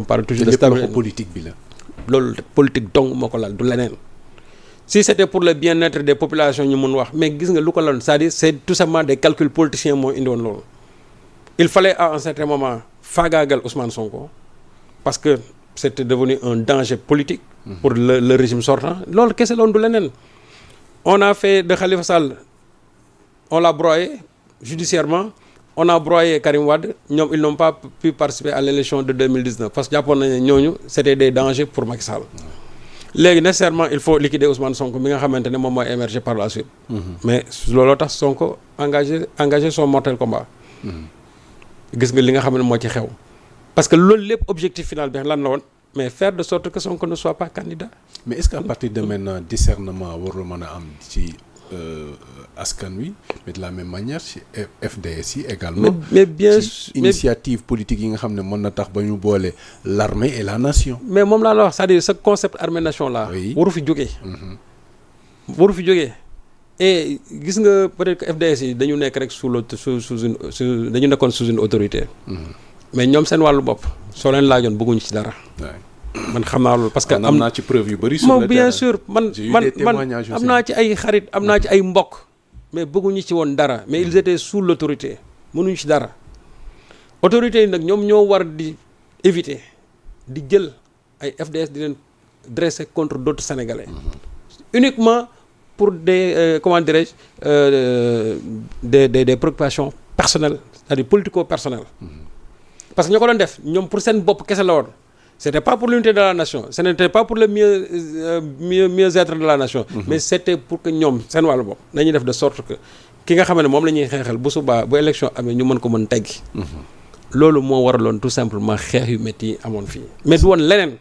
on parle toujours de stabilité politique bi la. loolu politique dong moo ko lal du leneen si c'était pour le bien-être des populations ñu mun wax mais gis nga lu ko lal c'est-à-dire c'est tout simplement des calculs politiciens moo indi woon loolu il fallait à un certain moment faagaagal Ousmane Sonko parce que c'était devenu un danger politique pour le régime sortant loolu kese loon du leneen on a fait de Khalifa Sall on l'a broyé judiciairement on a broyé Karim Wade ñoom ils n'ont pas pu participer à l'élection de 2019 parce que jàppoon nañu ne ñooñu c'était des dangers pour Macky Sall léegi nécessairement il faut liquider Ousmane Sonko mi nga xamante ne moom mooy émerger par la suite mais looloo tax Sonko engagé son mortel combat gis nga li nga xam ne moo ci xew parce que loolu lépp objectif final bi lan la woon mais faire de sorte que Sonko ne soit pas candidat. mais est-ce qu'à partir de maintenant discernement warul mën a am ci askan wi mais de la même manière ci FDS yi également. mais bien sûr initiative politique yi nga xam ne mën na tax ba ñu boole l'armée et la nation. mais moom laa la wax c'est-à-dire ce concept armée nation là. waru fi jógee. waru fi jógee. et gis nga peut-être que FDS yi dañu nekk rek dañu nekkoon sous une autorité. mais ñoom seen wàllu bopp soo leen laajoon bëgguñu ci dara. man xam naa loolu parce que am naa ci preuve yu bari. moom bien sûr man am naa ci ay xarit am naa ci ay mbokk. mais bëgguñu ci woon dara mais ils étaient sous l'autorité mënuñu ci dara autorités yi nag ñoom ñoo war di éviter di jël ay FDS di leen dresser contre d'autres Sénégalais uniquement pour des comment dirais-je des préoccupations personnelles c'est-à-dire politico-personnelles parce que ñoo ko doon def ñoom pour seen bopp kese la woon c'était pas pour l'unité de la nation ce n'était pas pour le mieux-être de la nation mais c'était pour que ñoom seen wàllu bopp nañuy def de sorte que ki nga xam ne moom la ñuy xeexal bu subaa bu élection amee ñu mën ko mën teggi loolu moo waraloon tout simplement xeex yu métti yi amoon fii mais du woon leneen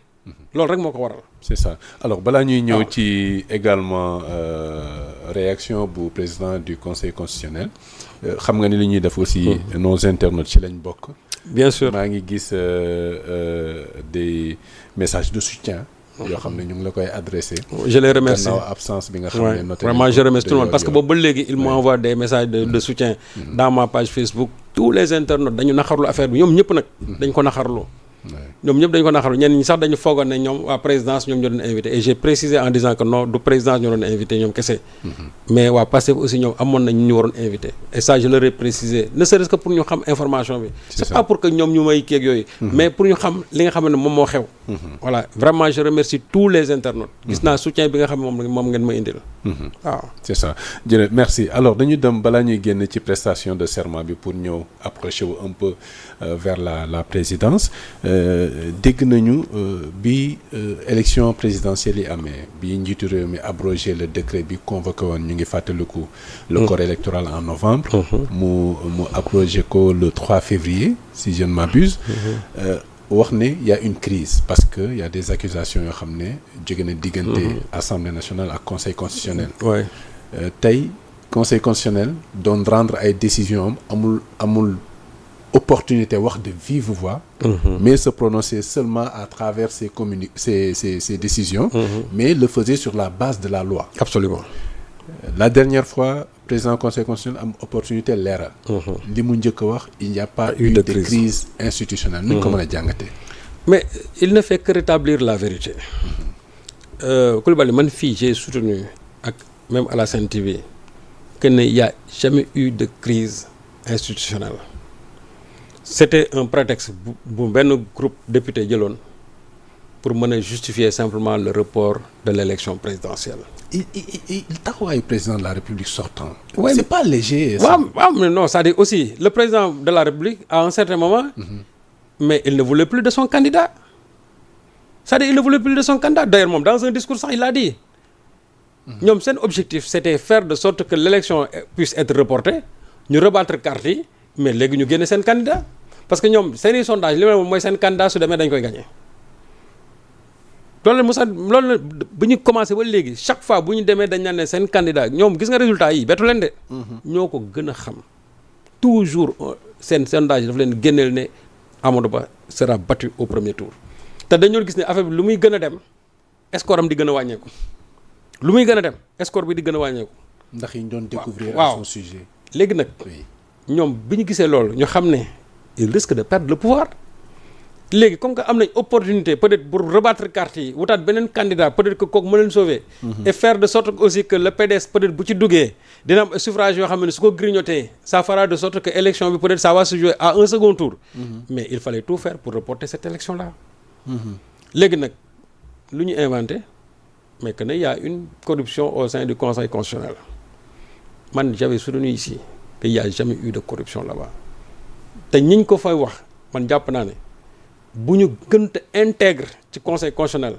loolu rek moo ko waral. c'est ça alors balaa ñuy ñëw ci également réaction bu président du conseil constitutionnel xam nga ni li ñuy def aussi nos internautes ci lañ bokk. bien sûr maa ngi gis des messages de soutien. yoo xam ne ñu ngi la koy adressé. je les remercie gannaaw absence bi nga xam ne noté vraiment je remercie tout le monde parce que boobu ba léegi il m'envoie des messages de soutien dans ma page Facebook. tous les internautes dañu naxarlu affaire bi ñoom ñëpp nag. dañ ko naxarlu. ñoom ñëpp dañu ko naxarlu ñenn ñi sax dañu foogoon ne ñoom waa présidence ñoom ñoo doon invité et j'ai précisé en disant que non du présidence ñoo doon invité ñoom kese. mais waa Pastef aussi ñoom amoon nañ ñu waroon invité et ça je leur ai précisé ne serait-ce que pour ñu xam information bi. c'est pas pour que ñoom ñu may kii ak yooyu. mais pour ñu xam li nga xam ne moom moo xew. voilà vraiment je remercie tous les internautes. gis naa soutien bi nga xam ne moom ngeen ma indil. waaw c'est ça jërëjëf merci alors dañu dem balaa ñuy génn ci prestation de serment bi pour ñëw approcher wu un peu vers la présidence. dégg nañu bi élection présidentielle yi amee bi njiitu réew mi abrogé le décret bi convoqué woon ñu ngi fàttaliku le corps électoral en novembre mu abrogé ko le 3 février si je ne m'abuse wax ne y a une crise parce que y a des accusations yoo xam ne jóge na diggante Assemblée nationale ak Conseil constitutionnel tey Conseil constitutionnel doon rendre ay décisions amul opportunité wax de vive voix mais se prononcer seulement à travers ses décisions mais le faisait sur la base de la loi. Absolument. La dernière fois président conseil constitutionnel am opportunité leeral li mu njëkk a wax il n'y a pas eu de crise institutionnelle nu ñu ko mën a jàngatee. mais il ne fait que rétablir la vérité. Coulibaly man fii j'ai soutenu ak même à la Sen TV que ne y a jamais eu de crise institutionnelle. C'était un prétexte bu benn groupe député jëloon pour mën a justifier simplement le report de l'élection présidentielle. il taxawaayu président de la République sortant. Ouais, c'est pas léger. waaw mais non c'est-à-dire aussi le président de la République à un certain moment. mais il ne voulait plus de son candidat. c'est-à-dire il ne voulait plus de son candidat d'ailleurs moom dans un discours sax il l'a dit. ñoom seen objectif c'était faire de sorte que l'élection puisse être reportée ñu rebattre carte yi mais léegi ñu génne seen candidat. parce que ñoom seeni sondage li ma mooy seen candidat su demee dañ koy gagner loolu bu ñu commencé ba léegi chaque fois bu ñu demee dañ naan ne seen candidat ñoom gis nga résultat yi bettu leen de. ñoo ko gën a xam toujours seen sondage daf leen génneel ne Amadou Ba sera battu au premier tour. te dañoo gis ne affaire bi lu muy gën a dem score am di gën a wàññeeku lu muy gën a dem score bi di gën a wàññeeku. ndax yi ñu doon découvrir à son sujet. léegi nag ñoom bi ñu gisee loolu ñu xam ne il risque de perdre le pouvoir léegi comme que am nañ opportunité peut-être pour rebattre carte yi wutaat beneen candidat peut-être que kooku mën leen sauver. Et faire de sorte aussi que le PDS peut-être bu ci duggee dina am suffrage yoo xam ne su ko grignoter ça fera de sorte que élection bi peut-être ça va se jouer à un second tour. Mais il fallait tout faire pour reporter cette élection là. léegi nag lu ñu inventé mais que ne y a une corruption au sein du conseil constitutionnel man j'avais soutenu ici qu'il y a jamais eu de corruption là-bas te ñiñ ko fay wax man jàpp naa ne bu ñu gënte intègre ci conseil constitutionnel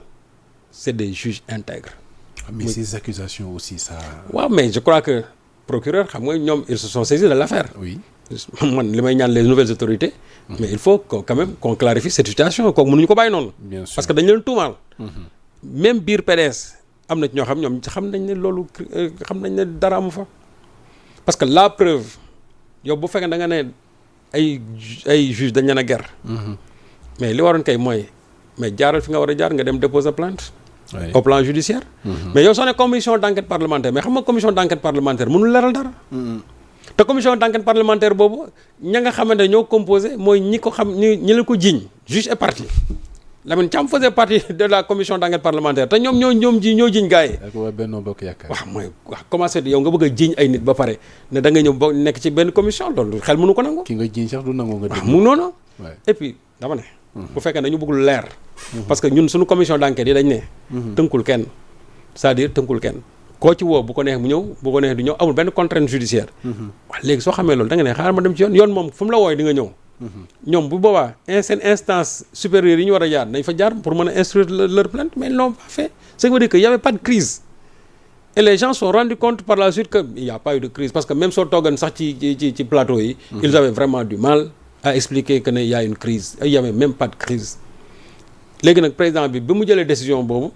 c'est des juges intègres. Mais ces accusations aussi ça. waaw mais je crois que procureur xam nga ñoom ils se sont saisis de l'affaire. Oui. man li may ñaan les nouvelles autorités. mais il faut que quand même qu'on clarifie cette situation kooku mënuñu ko bàyyi noonu. Bien sûr. parce que dañu leen tuumaal. même biir PDS am na ci ñoo xam ñoom xam nañ ne loolu xam nañ ne dara amu fa. parce que la preuve yow bu fekkee da nga ne ay juge dañ leen a ger. mais li waroon kay mooy mais jaaral fi nga war a jaar nga dem déposer plainte. Oui. au plan judiciaire. mais yow soo ne commission d'enquête parlementaire mais xam nga commission d'enquête parlementaire mënul leeral dara. te commission d'enquête parlementaire boobu ña nga xamante ne ñoo composé mooy ñi ko xam ñi leen ko jiiñ juge et partie Lamine Thiam faisait partie de la commission d'enquête parlementaire te ñoom ñoo jiiñ gars yi. ak waa Benno Bokk Yaakaar. waaw mooy waaw commencé yow nga bëgg a jiiñ ay nit ba pare ne da nga ñëw ba nekk ci benn commission loolu xel mënu ko nangu. ki nga jiiñ sax du nangu nga dégg. mu noonu. Ouais. et puis dama ne. bu fekkee dañu bëgg lu leer. parce que ñun suñu commission d'enquête yi dañ ne. tënkul kenn c'est-à-dire tënkul kenn. koo ci woo bu ko neex mu ñëw bu ko neex du ñëw amul benn contrainte judiciaire. waaw léegi soo xamee loolu da nga ne xaaral ma dem ci yoon moom fu mu la wooyee di nga ñëw. ñoom bu boobaa seen instance supérieure yi ñu war a jaar nañ fa jaar pour mën a instruire leur plainte mais ils l'ont pas fait ce qui veut dire que y avait pas de crise et les gens se sont rendus compte par la suite que il y a pas eu de crise parce que même soo toogan sax ci plateau yi. ils avaient vraiment du mal à expliquer que ne y a une crise il y avait même pas de crise léegi nag président bi mu jëlee décision boobu.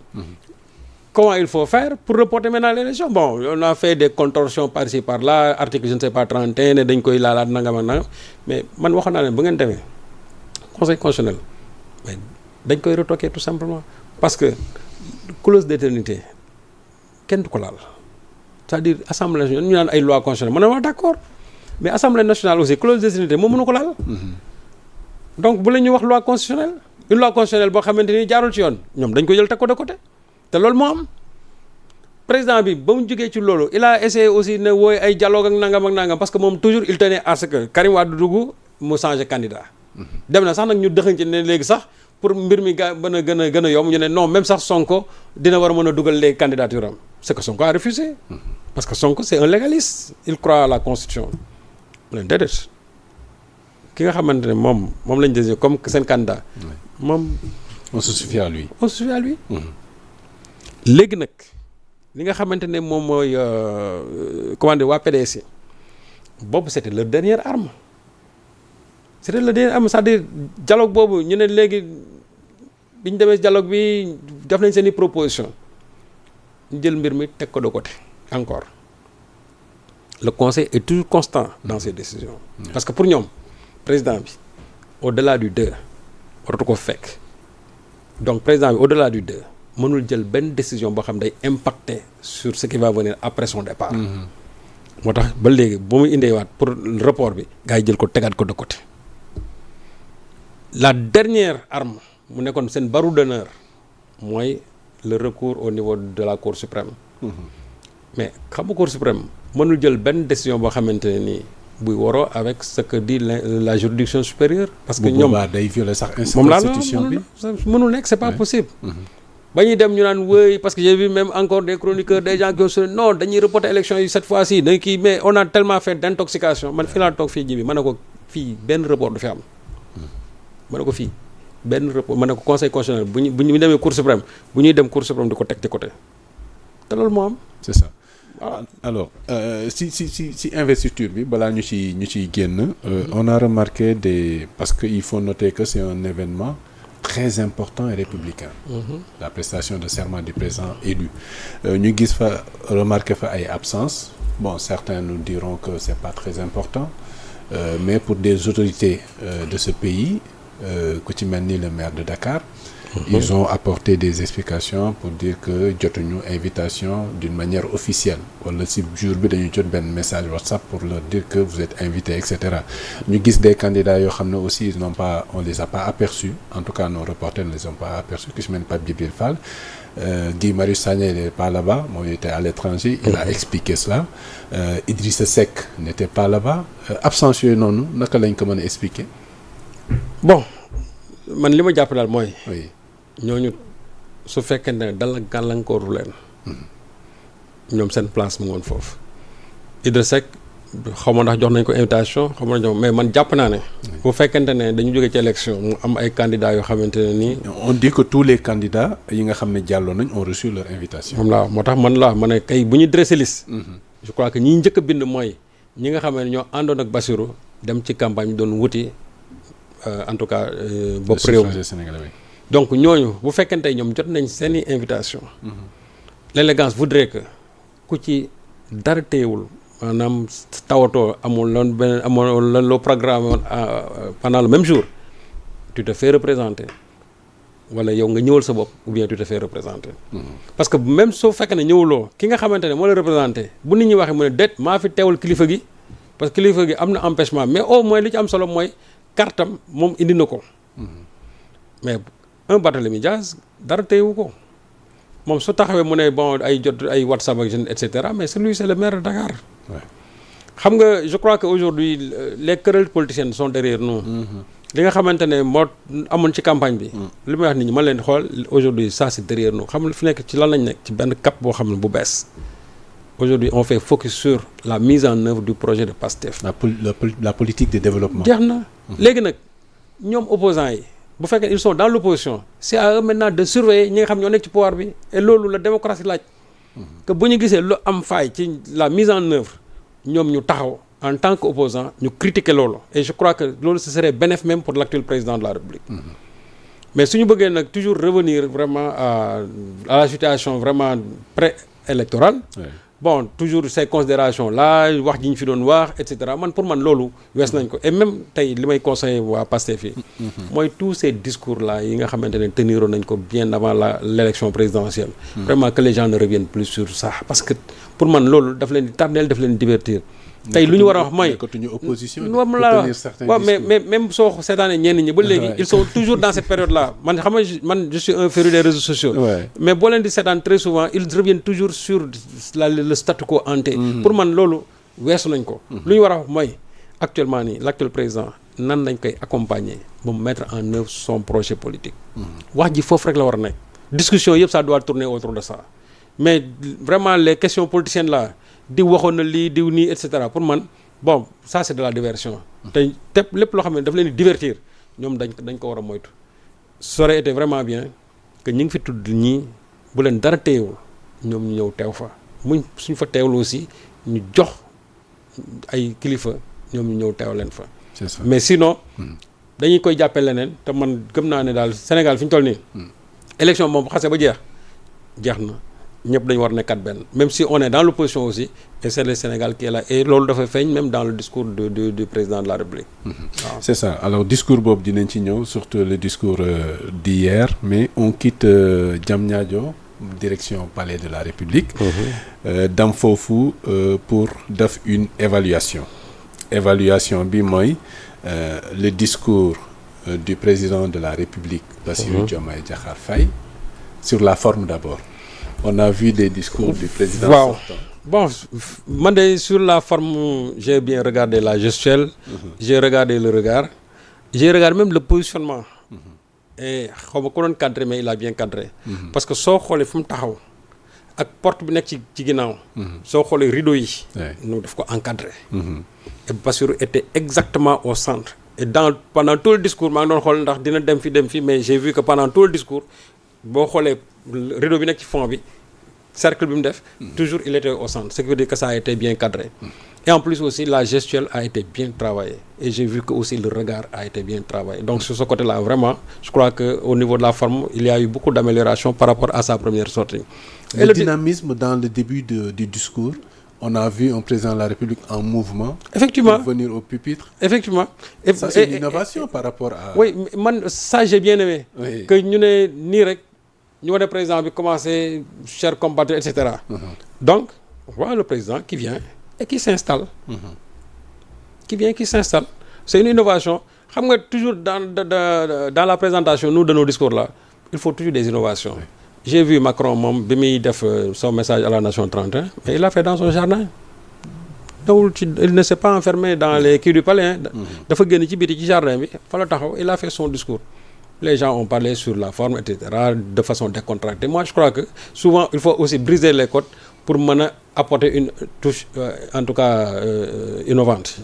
Comment il faut faire pour reporter maintenant l'élection? Bon, on a fait des contorsions par-ci par-là, article je ne sais pas 31, dañ koy laalaat nangam ak nangam mais man waxoon naa leen bu ngeen demee conseil constitutionnel mais dañ koy retoquer tout simplement parce que clause d'éternité kenn du ko laal c'est-à-dire assemblée nationale ñu naan ay loi constitutionnelle ma ne wax d'accord mais assemblée nationale aussi clause d'éternité moom mënu ko laal. donc bu la ñuy wax loi constitutionnelle une loi constitutionnelle boo xamante ni jaarul ci yoon ñoom dañ ko jël teg ko de côté. te loolu moo am président bi ba mu jógee ci loolu il a essayé aussi ne wooy ay dialogue ak nangam parce que moom toujours il tenait à ce que Karim Wade dugg mu changer candidat. dem na sax nag ñu dëxañ ci ne léegi sax pour mbir mi gën a yomb ñu ne non même sax Sonko dina war a mën a dugal les candidatures am c'est que Sonko a refusé. parce que Sonko c'est un légaliste il croit à la constitution. mu ne déedéet ki nga xamante ne moom lañ désigné comme seen candidat. moom on se suffit à lui. léegi nag li nga xamante ne moom mooy comment dire waa PDS yi boobu c'était leur dernière arme c'est-à-dire dialogue boobu ñu ne léegi bi ñu demee dialogue bi def nañ seen i proposition ñu jël mbir mi teg ko de côté encore le conseil est toujours constant dans ses décisions parce que pour ñoom président bi au-delà du 2 waratu ko fekk donc président bi au-delà du 2 mënul jël benn décision boo xam day impacter sur ce qui va venir après son départ. moo tax ba léegi bu muy indeewaat pour report bi gars yi jël ko tegaat ko de côté. la dernière arme mu nekkoon seen barreau d'honneur mooy le recours au niveau de la Cour suprême. mais xam nga Cour suprême mënul jël benn décision boo xamante ne nii buy waroo avec ce que dit la juridiction supérieure. parce que ñoom day violer sax institution bi mënul nekk c'est pas possible. ba ñuy dem ñu naan wëy parce que j'ai vu même encore des chroniqueurs des gens qui ont dit non dañuy reporter élection yi cette fois-ci dañ kii mais on a tellement fait d'intoxication man fii laa toog fii ji bi ma ne ko fii benn report du fi am. ma ne ko fii benn report ma ne ko conseil constitutionnel bu ñu demee cour suprême bu ñuy dem cour suprême di ko teg ci côté te loolu moo am. c'est ça. alors si investiture bi balaa ñu ciy génn. on a remarqué parce que il faut noter que c'est un événement très important et républicain. La prestation de serment du président élu. ñu gis fa remarqué fa ay absences bon certains nous diront que c'est pas très important mais pour des autorités de ce pays ku ci mel ni le maire de Dakar Ils ont apporté des explications pour dire que jotuñu invitation d'une manière officielle wala si jour bi dañu jot benn message WhatsApp pour leur dire que vous êtes invités et cetera. ñu gis des candidats yoo xam ne aussi on les a pas aperçus, en tout cas nos reporters ne les ont pas aperçus, ku si mel ni Pape Djibril Fall. Guy Marius Sagna n'est pas là-bas, moi il était à l'étranger, il a expliqué cela. Idrissa Seck n'était pas là-bas. Absence yooyu noonu naka lañ ko mën a expliquer. Bon man li ma jàpp daal mooy. Oui. ñooñu su fekkee ne dala gàllankooru leen. ñoom seen place mu ngoon foofu. Idrissa Seck xaw ma ndax jox nañ ko invitation xaw ma jox mais man jàpp naa ne. bu fekkente ne dañu jógee ci élection mu am ay candidats yoo xamante ne nii. On dit que tous les candidats yi nga xam ne jàlloon nañ ont reçu leur invitation. moom laa moo tax man ne kay bu ñu dressé liste. je crois que ñi njëkk a bind mooy ñi nga xam ne ñoo àndoon ak Bassirou dem ci campagne bi doon wuti en tout cas. bopp réew mi donc ñooñu bu fekkente ñoom jot nañ seeni invitation. L'élégance voudrait que ku ci dara téyewul. maanaam tawatoo amul lan loo programme pendant le même jour tu te fais représenter wala yow nga ñëwal sa bopp ou bien tu te fais représenter. parce que même soo fekkee ne ñëwuloo ki nga xamante ne moo la représenté bu nit ñi waxee mu ne déet maa fi teewal kilifa gi parce que kilifa gi am na empêchement mais au moins li ci am solo mooy kartam moom indi na ko. mais un Barthélémy Dias dara téyewu ko moom su taxawee mu ne bon ay jot ay WhatsApp ak et cetera mais celui c'est le maire de Dakar. xam nga je crois que aujourd'hui les querelles politiciennes sont derrière nous. li nga xamante ne moo amoon ci campagne bi. li may wax nit ñi man leen xool aujourd'hui ça c'est derrière nous xam nga fi nekk ci lan lañ nekk ci benn cap boo xam ne bu bees. aujourd'hui on fait focus sur la mise en œuvre du projet de PASTEF. la politique de développement. jeex na léegi nag ñoom opposants yi bu fekkee ils sont dans l'opposition c'est à eux maintenant de surveiller ñi nga xam ñoo nekk ci pouvoir bi et loolu la démocratie laaj. que bu ñu gisee lu am faille ci la mise en œuvre ñoom ñu taxaw en tant que opposant ñu critiquer loolu et je crois que loolu ce serait bénéfique même pour l'actuel président de la République. mais suñu bëggee nag toujours revenir vraiment à la situation vraiment pré-électorale. bon toujours ces considérations là wax ji ñu fi doon wax et cetera man pour man loolu wees nañ ko et même tey li may conseiller waa Pastef yi mooy tous ces discours là yi nga xamante ne teniroon nañ ko bien avant l'élection présidentielle. vraiment que les gens ne reviennent plus sur ça parce que pour man loolu daf leen di tardeel daf leen di divertir. tey lu ñu war a wax mooy moom la wax waaw mais même soo seetaanee ñenn ñi ba léegi ils sont toujours dans cette période là man xam nga man je suis un féru des réseaux sociaux. mais boo leen di seetaan très souvent ils reviennent toujours sur le statu quo ante. pour man loolu weesu nañ ko. lu ñu war a wax mooy actuellement nii l'actuel président nan lañ koy accompagner ba mu mettre en œuvre son projet politique. wax ji foofu rek la war a nekk. discussion yëpp ça doit tourner autour de ça mais vraiment les questions politiciennes là. diw waxoon na lii diw nii et cetera pour man bon ça c'est de la diversion. te lépp loo xam ne daf leen di divertir ñoom dañ ko war a moytu. ça aurait été vraiment bien que ñi ngi fi tudd ñii bu leen dara teewul ñoom ñu ñëw teew fa suñ fa teewul aussi ñu jox ay kilifa ñoom ñu ñëw teew leen fa. c'est ça. mais sinon dañuy koy jàppee leneen te man gëm naa ne daal Sénégal fi ñu toll nii. élection moom bu xasee ba jeex na. ñëpp dañu war a nekkat benn même si on est dans l'opposition aussi et c'est le Sénégal qui est là et loolu dafa feeñ même dans le discours du président de la République. waaw c'est ça alors discours boobu dinañ ci ñëw surtout le discours d'hier mais on quitte Diamniadio direction palais de la République. dam foofu pour def une évaluation bi mooy le discours du président de la République. Bassirou Diomaye Diakhar Faye sur la forme d'abord. On a vu des discours du président sortant. Bon, man de sur la forme, j'ai bien regardé la gestuelle, j'ai regardé le regard, j'ai regardé même le positionnement. Et xaw ma ko doon cadré mais il a bien cadré. Parce que soo xoolee fu mu taxaw ak porte bi nekk ci ginnaaw. soo xoolee rideau yi. ñu daf ko encadré. Et Bassirou était exactement au centre. Et pendant tout le discours maa ngi doon xool ndax dina dem fi mais j'ai vu que pendant tout le discours boo xoolee rideau bi nekk ci fond bi cercle bi mu def toujours il était au centre ce qui veut dire que ça a été bien cadré et en plus aussi la gestuelle a été bien travaillée et j'ai vu que aussi le regard a été bien travaillé donc sur ce côté là vraiment je crois que au niveau de la forme il y a eu beaucoup d'amélioration par rapport à sa première sortie et le dynamisme dans le début du discours on a vu un président de la République en mouvement. Effectivement. Pour venir au pupitre. Effectivement. Ça, c'est une innovation par rapport à... Oui, ça, j'ai bien aimé. Oui. Que nous ne ni rek, nous le président a commencé, chers compatriotes, etc. Donc, on voit le président qui vient et qui s'installe. Qui vient et qui s'installe. C'est une innovation. Toujours dans la présentation, nous, de nos discours là, il faut toujours des innovations. Oui. J'ai vu Macron, son message à la Nation 31, mais il l'a fait dans son jardin. Donc, il ne s'est pas enfermé dans les quais du palais. Il a fait son discours. Les gens ont parlé sur la forme, etc., de façon décontractée. Moi, je crois que souvent, il faut aussi briser les codes pour apporter une touche, en tout cas, innovante.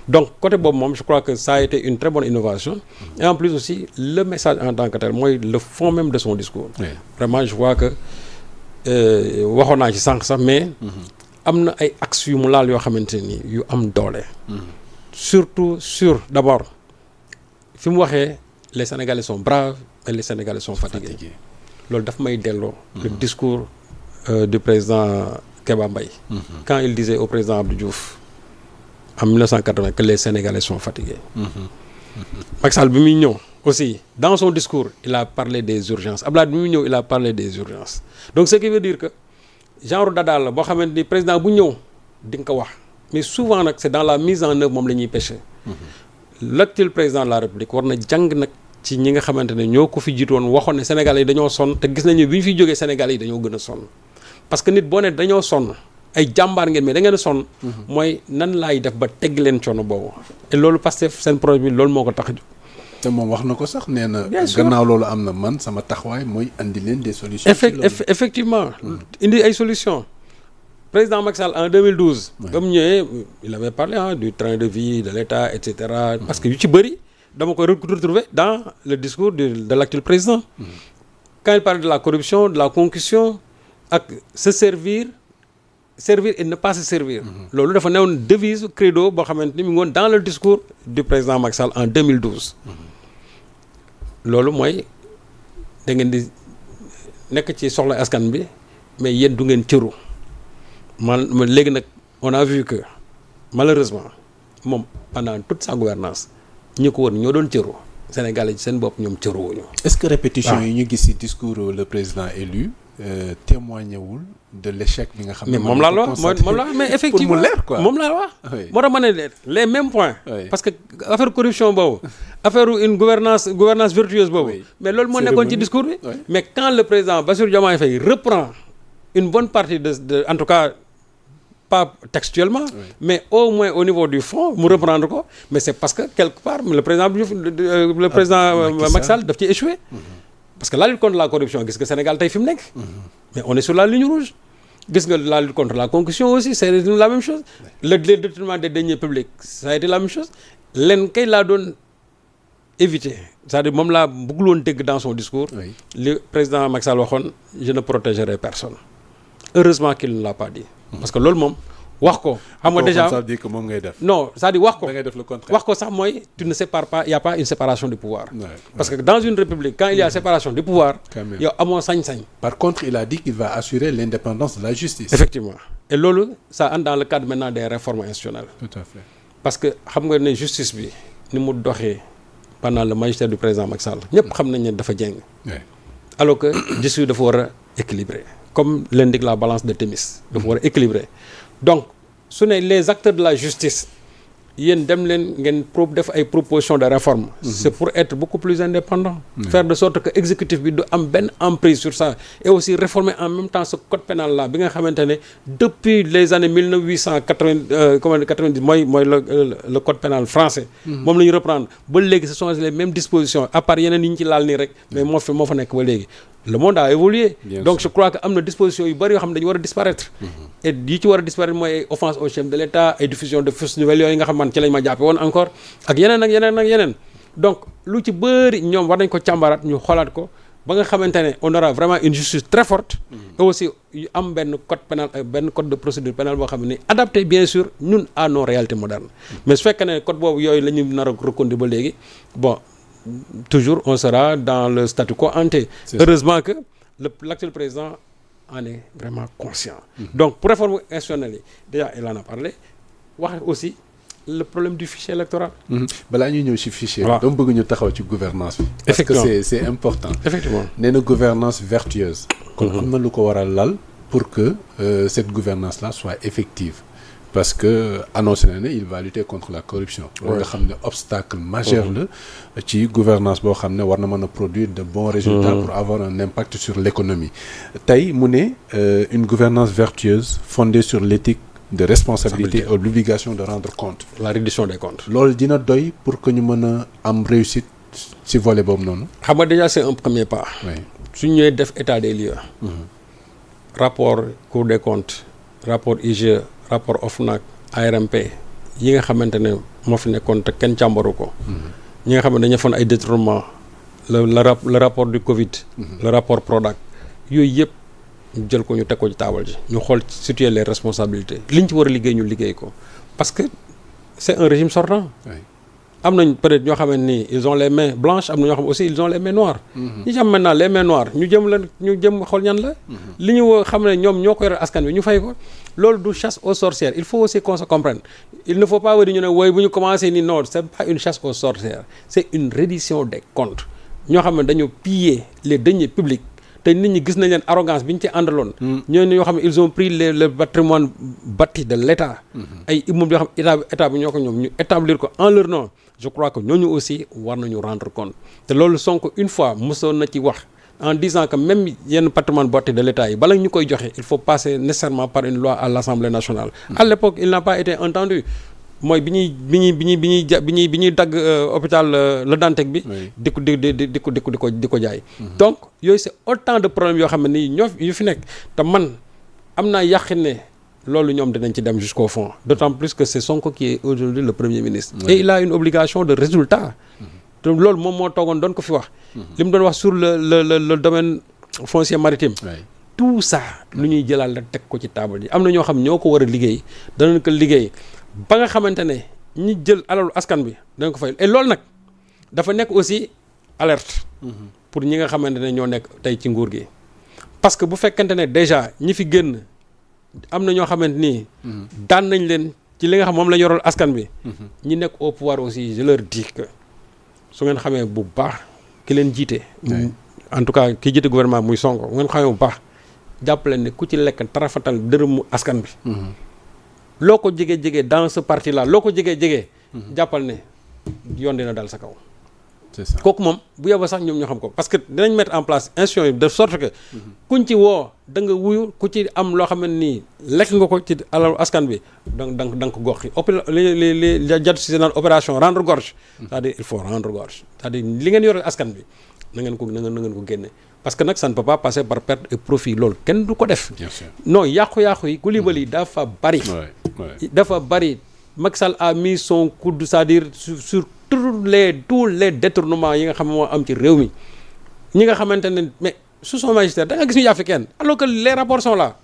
Donc, côté Bob Mom, je crois que ça a été une très bonne innovation. Et en plus aussi, le message en tant que tel, moi, le fond même de son discours. Oui. Vraiment, je vois que, mais il y a des axes yu am doole. Surtout sur, d'abord, les Sénégalais sont braves et les Sénégalais sont fatigués. Le discours du président Kéba Mbaye, quand il disait au président Abdou Diouf en 1980 que les Sénégalais sont fatigués. Macky Sall aussi, dans son discours, il a parlé des urgences. Abdoulaye Bimigno, il a parlé des urgences. Donc ce qui veut dire que genre dadal, le président Bougno, mais souvent c'est dans la mise en œuvre que nous pêchons. L'actuel président de la République war na jàng nag ci ñi nga xamante ne ñoo ko fi jiitoon waxoon ne Sénégalais yi dañoo sonn te gis nañu bi ñu fi jógee Sénégalais yi dañoo gën a sonn parce que nit boo ne dañoo sonn ay jàmbaar ngeen mais da ngeen a sonn mooy nan laay def ba tegg leen coono boobu et loolu Pastef seen projet bi loolu moo ko tax a jóg. te moom wax na ko sax nee na gannaaw loolu am na man sama taxawaay mooy andi leen des solutions. Effectivement indi ay solutions. Président Macky Sall en 2012, comme il avait parlé du train de vie, de l'État, etc. Parce que Yuchibari, donc on retrouvé dans le discours de l'actuel président. Quand il parle de la corruption, de la concussion, se servir et ne pas se servir. Lolo dafa une devise credo dans le discours du président Macky Sall en 2012. Lolo moy da ngeen di nek ci soxla askan bi mais yeen du ngeen ciuru. On a vu que malheureusement pendant toute sa gouvernance ñi ko won ñoo doon cëru Sénégalais ci seen bopp ñoom cëruwuñu. Est-ce que répétition yi ñu gis ci discours le président élu témoigne wul de l'échec bi nga xam ne mais moom laa la wax mais effectivement moom laa wax moo tax ma ne les mêmes points parce que affaire corruption boobu affaire une gouvernance vertueuse boobu mais loolu moo nekkoon ci discours bi mais quand le président Bassirou Diomaye Faye reprend une bonne partie de en tout cas pas textuellement, mais au moins au niveau du fond, nous reprendre quoi. Mais c'est parce que quelque part, le président Macky Sall doit échouer. Parce que la lutte contre la corruption, qu'est-ce que le Sénégal a fait? Mais on est sur la ligne rouge. Qu'est-ce que la lutte contre la concussion aussi, c'est la même chose. Le détournement des deniers publics, ça a été la même chose. L'ENKEI l'a donné éviter. C'est-à-dire, même là, beaucoup dans son discours, le président Macky Sall a dit, je ne protégerai personne. Heureusement qu'il ne l'a pas dit. Parce que l'autre monde, déjà. Ça veut dire que mon non, ça dit le contraire. Tu ne sépares pas, il n'y a pas une séparation du pouvoir. Parce que dans une république, quand il y a séparation du pouvoir, il y a à moins 5-5. Par contre, il a dit qu'il va assurer l'indépendance de la justice. Effectivement. Et lolo, ça entre dans le cadre maintenant des réformes institutionnelles. Tout à fait. Parce que la justice, nous pendant le magistère du président Macky Sall, nous savons alors que la justice doit être équilibrée. Comme l'indique la balance de Thémis, de pouvoir équilibrer. Donc, ce sont les acteurs de la justice. Il y a des propositions de réforme. C'est pour être beaucoup plus indépendant. Faire de sorte que l'exécutif ait une emprise sur ça. Et aussi réformer en même temps ce code pénal-là. Depuis les années 1890, le code pénal français, reprendre. Ce sont les mêmes dispositions. À part mais le monde a évolué. Donc je crois qu'il y a des dispositions qui doivent disparaître. Et qui doivent disparaître, c'est offense au chef de l'État et diffusion de fausses nouvelles. Encore. Donc, ce qui est on aura vraiment une justice très forte. Et aussi, un code pénal, un code de procédure pénale adapté bien sûr nous, à nos réalités modernes. Mais ce fait que le code est bon, toujours on sera dans le statu quo ante. Heureusement que l'actuel président en est vraiment conscient. Donc pour réforme institutionnelle yi déjà il en a parlé wax aussi le problème du fichier électoral. balaa ñuy ñëw ci fichier. waaw dama bëgg ñu taxaw ci gouvernance bi. parce que Effectivement. c'est important. Effectivement. nee na gouvernance vertueuse. kon am na lu ko war a lal pour que cette gouvernance là soit effective parce que annoncé na ne il va lutter contre la corruption. loolu nga xam ne obstacle majeur la ci gouvernance boo xam ne war na mën a produire de bons résultats pour avoir un impact sur l'économie. tey mu ne une gouvernance vertueuse fondée sur l'éthique de responsabilité et l'obligation de rendre compte. La reddition des comptes. loolu dina doy pour que ñu mën a am réussite ci volet boobu noonu. xam nga déjà c'est un premier pas. oui. su ñëwee def état des lieux. rapport Cour des comptes rapport IGE rapport OFNAC ARMP yi nga xamante ne moo fi nekkoon te kenn càmbaru ko. ñi nga xam ne dañu defoon ay détournement le rapport du Covid. le rapport Prodac yooyu yëpp ñu jël ko ñu teg ko ci taabal ji ñu xool situer les responsabilités liñ ci war a liggéey ñu liggéey ko parce que c'est un régime sortant. oui. am nañ peut-être ñoo xamante ni ils ont les mains blanches am na ñoo xam aussi ils ont les mains noires. ñi ci am maintenant les mains noires ñu jëm xool ñan la. li ñu xam ne ñoom ñoo ko yore askan wi ñu fay ko. loolu du chasse aux sorcières il faut aussi qu'on se comprenne il ne faut pas dire ñu ne wooy bu ñu commencé ni non c'est pas une chasse aux sorcières c'est une reddition des comptes ñoo xam ne dañu piller les deniers publics te nit ñi gis nañ leen arrogance bi ñu ci àndaloon. ñooñu ñoo xam ne ils ont pris le patrimoine bâti de l'État. ay immeubles yoo xam état bi ñoo ko ñoom ñu établir ko en leur nom je crois que ñooñu aussi war nañu rendre compte te loolu Sonko une fois mosoon na ci wax en disant que même yenn patrimoine bâti de l'État yi bala ñu koy joxe il faut passer nécessairement par une loi à l'Assemblée nationale. À l'époque il n'a pas été entendu. mooy bi ñuy dagg hôpital Le Dantec bi. di ko jaay. donc yooyu c'est autant de problèmes yoo xam ne nii yu fi nekk te man am naa yàqin ne loolu ñoom dinañ ci dem jusqu'au fond d'autant plus que c'est Sonko qui est aujourd'hui le premier ministre. et il a une obligation de résultat. te loolu moom moo toogoon doon ko fi wax. li mu doon wax sur le domaine foncier maritime. tout ça lu ñuy jëlaat la teg ko ci table yi am na ñoo xam ñoo ko war a liggéey danañ ko liggéey. ba nga xamante ne ñi jël alalu askan bi dañ ko fay et loolu nag dafa nekk aussi alerte pour ñi nga xamante ne ñoo nekk tey ci nguur gi parce que bu fekkente ne déjà ñi fi génn am na ñoo xamante nii daan nañ leen ci li nga xam moom la yoral askan bi ñi nekk au pouvoir aussi je leur dis que su ngeen xamee bu baax ki leen jiite en tout cas ki jiite gouvernement muy Sonko bu ngeen xamee bu baax jàpp leen ne ku ci lekk tarafatal dërëmu askan bi loo ko jege dans ce parti là loo ko jege jàppal ne yoon dina dal sa kaw. c'est ça kooku moom bu yóbba sax ñoom ñoo xam ko parce que dinañ mettre en place institution yi de sorte que kuñ ci woo da nga wuyu ku ci am loo xam ne nii lekk nga ko ci alalu askan bi da nga ko gox li jàddu si naan opération rendre gorge. c'est-à-dire il faut rendre gorge c'est-à-dire li ngeen yore askan bi na ngeen ko génne. parce que nag ça ne peut pas passer par perte et profit loolu kenn du ko def. bien sûr non yàqu-yàqu yi Coulibaly dafa bari. dafa bari Macky Sall a mis son coude c'est-à-dire sur tous les détournements yi nga xam moo am ci réew mi ñi nga xamante ne mais sous son magistère da nga gis ñu yàfi kenn alors que les rapports sont là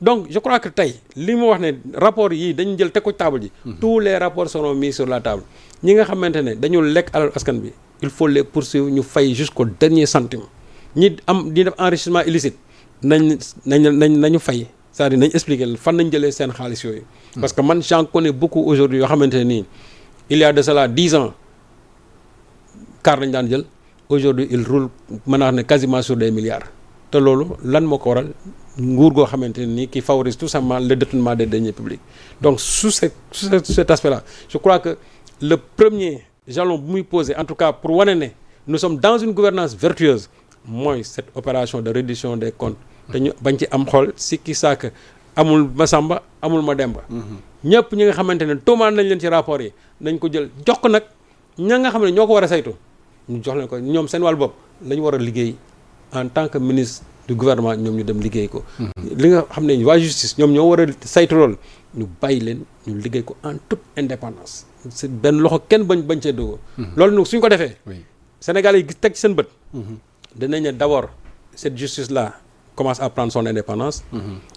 donc je crois que tey li mu wax ne rapport yi dañu jël teg ko ci table ji. tous les rapports seront mis sur la table ñi nga xamante ne dañu lekk alal askan bi il faut les poursuivre ñu fay jusqu'au dernier centime. ñi def enrichissement illicite nañu fay c'est-à-dire nañ expliquer fan nañ jëlee seen xaalis yooyu. parce que man j'en connais beaucoup aujourd'hui yoo xamante ne nii il y a de cela 10 ans car lañ daan jël aujourd'hui il roule mën naa wax ne quasiment sur des milliards. te loolu lan moo ko waral nguur goo xamante ne nii qui favorise tout simplement le détournement des deniers publics. donc sous cet aspect-là je crois que le premier jalon bu muy poser en tout cas pour wane ne nous sommes dans une gouvernance vertueuse mooy cette opération de reddition des comptes te ñu bañ ci am xool sikki sàkk amul Masamba amul Mademba ñëpp ñi nga xamante ne tuumaan nañ leen ci rapport yi nañ ko jël jox ko nag ña nga xam ne ñoo ko war a saytu ñu jox leen ko ñoom seen wàllu bopp la ñu war a liggéey en tant que ministre du gouvernement ñoom ñu dem liggéey ko li nga xam ne waa justice ñoom ñoo war a saytu loolu ñu bàyyi leen ñu liggéey ko en toute indépendance c'est benn loxo kenn bañ cee dugg loolu nag suñ ko defee Sénégalais yi gis teg ci seen bët dinañ ne d'abord cette justice là commence à prendre son indépendance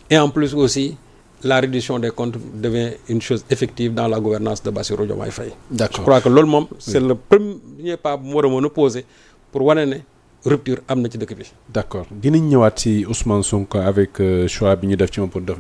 et en plus aussi la reddition des comptes devient une chose effective dans la gouvernance de Bassirou Diomaye Faye. D'accord. Je crois que loolu moom c'est le premier pas bu mu war a mën a poser pour wane ne rupture am na ci dëkk bi. d'accord dinañ ñëwaat ci Ousmane Sonko avec choix bi ñu def ci moom pour def